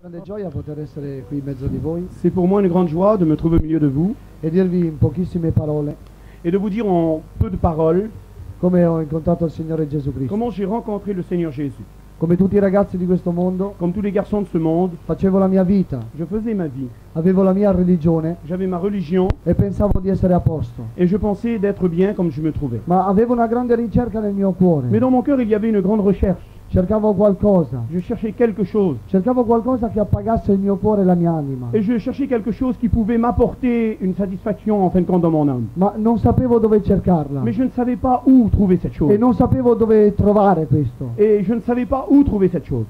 Grande gioia poter essere qui in mezzo di voi C'est pour moi une grande joie de me trouver au milieu de vous e dirvi in pochissime parole et de vous dire en peu de paroles come ho incontrato il Signore Gesù Cristo. comment j'ai rencontré le Seigneur Jésus. Come tutti i ragazzi di questo mondo, Comme tous les garçons de ce monde, facevo la mia vita, je faisais ma vie. avevo la mia religione J'avais ma religion e pensavo di essere a posto. et je pensais d'être bien comme je me trouvais. Ma avevo una grande ricerca nel mio cuore. Mais dans mon cœur, il y avait une grande recherche. Cercavo qualcosa. Je cherchais quelque chose. Cercavo qualcosa che appagasse il mio cuore e la mia anima. Et je cherchais quelque chose qui pouvait m'apporter une satisfaction en fin de compte dans mon âme. Ma non sapevo dove cercarla. Mais je ne savais pas où trouver cette chose. E non sapevo dove trovare questo. Et je ne savais pas où trouver cette chose.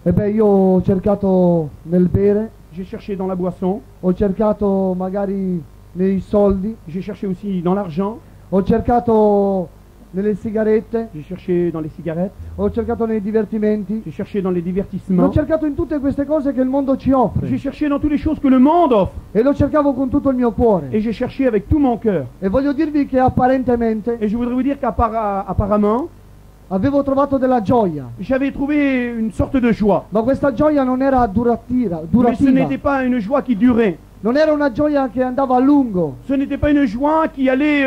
E beh, io ho cercato nel bere, J'ai cherché dans la boisson, ho cercato magari nei soldi, j'ai cherché aussi dans l'argent, ho cercato nelle sigarette, j'ai cherché dans les cigarettes, ho cercato nei divertimenti, j'ai cherché dans les l'ho divertissements, cercato in tutte queste cose che il mondo ci offre j'ai cherché dans toutes les choses que le monde offre. e lo cercavo con tutto il mio cuore. Et j'ai cherché avec tout mon cœur. E voglio dirvi che apparentemente Et je voudrais vous dire qu'apparemment, avevo trovato della gioia, j'avais trouvé une sorte de joie. ma questa gioia non era durativa, Mais ce n'était pas une joie qui durait. non era una gioia che andava a lungo. Ce n'était pas une joie qui allait,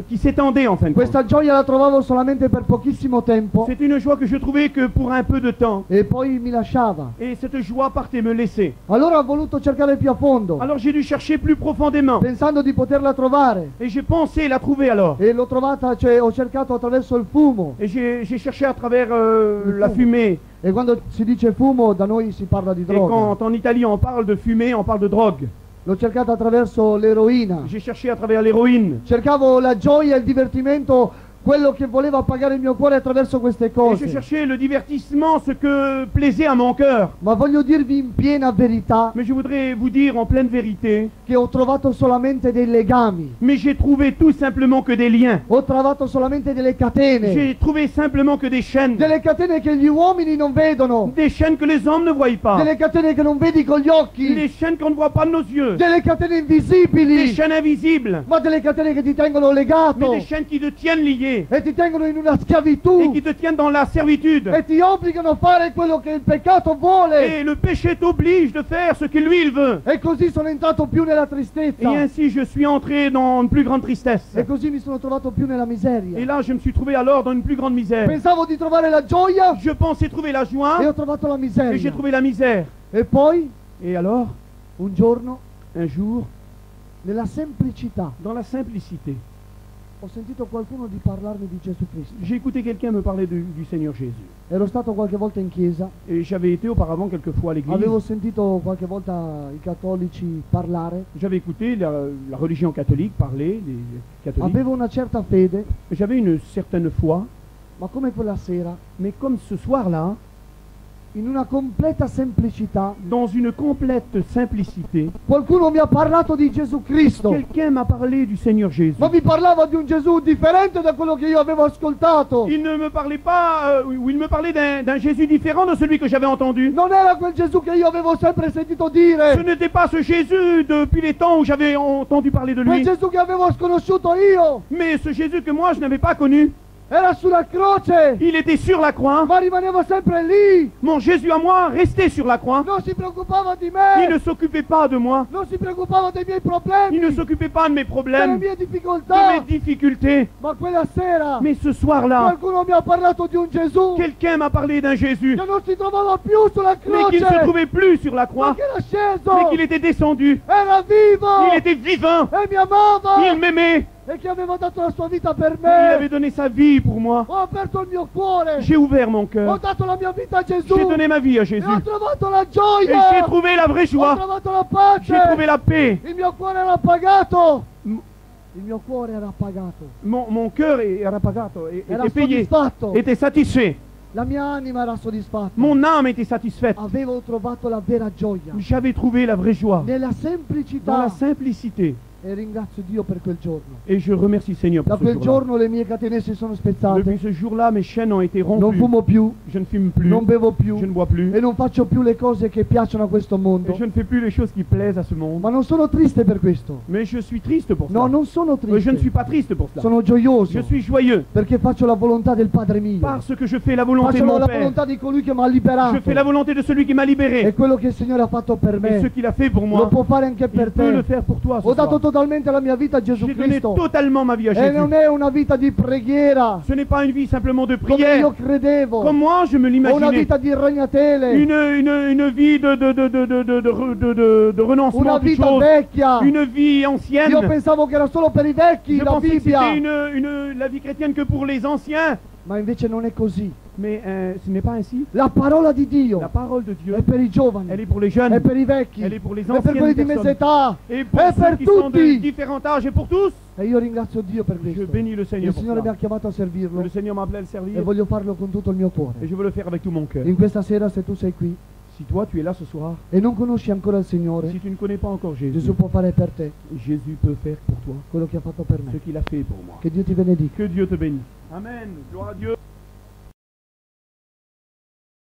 qui s'étendait en fin de compte. Questa gioia la trovavo solamente per pochissimo tempo C'était une joie que je trouvais que pour un peu de temps. e poi mi lasciava. Et cette joie partait me laisser. Allora ho voluto cercare più a fondo, Alors j'ai dû chercher plus profondément. pensando di poterla trovare. Et j'ai pensé la trouver alors. E l'ho trovata, cioè ho cercato attraverso il fumo. Et j'ai cherché à travers la fumée. E quando si dice fumo da noi si parla di Et droga. quand en Italie on parle de fumée, on parle de drogue. L'ho cercata attraverso l'eroina. J'ai cherché à travers l'héroïne. Cercavo la gioia e il divertimento, quello che voleva appagare il mio cuore attraverso queste Et j'ai cose. cherché le divertissement, ce que plaisait à mon cœur. Ma voglio dirvi in piena verità Mais je voudrais vous dire en pleine vérité, che ho trovato solamente dei legami. mais j'ai trouvé tout simplement que des liens. Ho trovato solamente delle catene. J'ai trouvé simplement que des chaînes. Delle catene che gli uomini non vedono. Des chaînes que les hommes ne voient pas. Delle catene che non vedi con gli occhi. Des chaînes qu'on ne voit pas de nos yeux. Delle catene Des invisibili. chaînes invisibles. Ma delle catene che ti tengono Mais legato. des chaînes qui te tiennent lié. E ti tengono in una Et schiavitù. qui te tiennent dans la servitude. E ti obbligano a fare quello che il peccato vuole. Et le péché t'oblige de faire ce que lui il veut. E così sono entrato più nella Et tristezza. ainsi je suis entré dans une plus grande tristesse. E così mi sono trovato più nella Et miseria. là je me suis trouvé alors dans une plus grande misère. Pensavo di trovare la gioia Je pensais trouver la e joie ho trovato la et j'ai miseria. trouvé la misère. E poi, Et alors, un giorno, un jour, nella semplicità, dans la simplicité, ho sentito qualcuno di parlarmi di Gesù Cristo. j'ai écouté quelqu'un me parler du Seigneur Jésus. Ero stato qualche volta in chiesa, Et j'avais été auparavant quelques fois à l'église. avevo sentito qualche volta i cattolici parlare, J'avais écouté la religion catholique parler, les catholiques. avevo una certa fede, J'avais une certaine foi. ma come quella sera, Mais comme ce soir-là, in una completa semplicità, dans une complète simplicité, qualcuno mi ha parlato di Gesù Cristo, quelqu'un m'a parlé du Seigneur Jésus. ma mi parlava di un Gesù differente da quello che io avevo ascoltato. Il ne me parlait pas, ou il me parlait d'un Jésus différent de celui que j'avais entendu. Non era quel Gesù che io avevo sempre sentito Ce dire, n'était pas ce Jésus depuis les temps où j'avais entendu parler de quel lui. Gesù che avevo sconosciuto io. Mais ce Jésus que moi je n'avais pas connu, Era sulla croce, il était sur la croix. ma rimanevo sempre lì. Mon Jésus à moi restait sur la croix. Non si preoccupava di Il ne me, s'occupait pas de moi. non si preoccupava dei miei problemi, Il ne s'occupait pas de mes delle problèmes, mie de difficoltà. mes difficultés. Ma quella sera Mais ce soir-là, qualcuno mi ha parlato di un Gesù quelqu'un m'a parlé d'un Jésus, che non si trovava più sulla mais qui ne se croce, trouvait plus sur la ma croix, che era sceso, mais qu'il était descendu. era vivo Il était vivant. e mi amava Il m'aimait. e che aveva dato la sua vita per Il avait me. donné sa vie pour moi. Ho aperto il mio cuore, J'ai ouvert mon ho cœur. dato la mia vita a Gesù J'ai donné ma vie à e Jésus. ho trovato la Et gioia, j'ai trouvé la vraie ho joie. trovato la pace, J'ai trouvé la paix. il mio cuore era appagato, M- il mio cuore era appagato, Mon cœur era pagato, era était payé, soddisfatto, était satisfait. la mia anima era soddisfatta, Mon âme était satisfaite. avevo trovato la vera gioia J'avais trouvé la vraie joie. nella Dans semplicità la simplicité. E ringrazio Dio per quel giorno. Et je remercie Seigneur Da pour ce quel jour-là. giorno le mie catene si sono Depuis spezzate, ce jour-là, mes chaînes ont été non rompues. fumo più, Je ne fume plus, non bevo più je ne bois plus, e non faccio più le cose che piacciono a questo et mondo. je ne fais plus les choses qui plaisent à ce monde. Ma non sono triste per questo. Mais je suis triste pour No, cela. non sono Je ne suis triste. pas triste pour cela. Sono gioioso Je suis joyeux perché faccio la volontà del Padre mio. parce que je fais la volonté de Faccio mon la Père. volontà di colui che mi ha liberato. Je fais la volonté de celui qui m'a libéré. E quello che il Signore ha fatto per Et me ce qu'il a fait pour lo moi, può fare anche il per peut le te. faire pour toi ce Ho dato soir. totalmente la mia vita a Gesù J'ai donné Cristo. totalement ma vie à E Jésus. non è una vita di preghiera Ce n'est pas une vie simplement de come io prière, credevo. comme moi je me Ho una l'imaginais. vita di ragnatele. Une vie de renoncement Una à toute vita chose. vecchia. Une vie Io ancienne. pensavo che era solo per i vecchi Je la pensais que Bibbia. c'était la vie chrétienne que pour les anciens. Ma invece non è così. Mais ce n'est pas ainsi. La parola di Dio La parole de Dieu, è per i giovani, elle est pour les è jeunes, per i vecchi, elle est pour les è per anciennes quelli di mezza personnes. età, et pour è ceux per qui sont de tutti. différents âges et pour tous. E io ringrazio Dio per Je questo. bénis le Il Seigneur pour Signore mi ha cela. chiamato a servirlo Le Seigneur m'a appelé à le e servir voglio farlo con tutto il mio et cuore. je veux le faire avec tout mon cœur. In questa sera, se tu sei qui Si toi tu es là ce soir, e non conosci ancora il Signore, si tu ne connais pas encore Jésus, Gesù può fare per te Jésus peut faire pour toi quello che ha fatto per ce me. qu'il a fait pour moi. Che Dio ti benedica. Que Dieu te bénisse. Amen. Gloire à Dieu.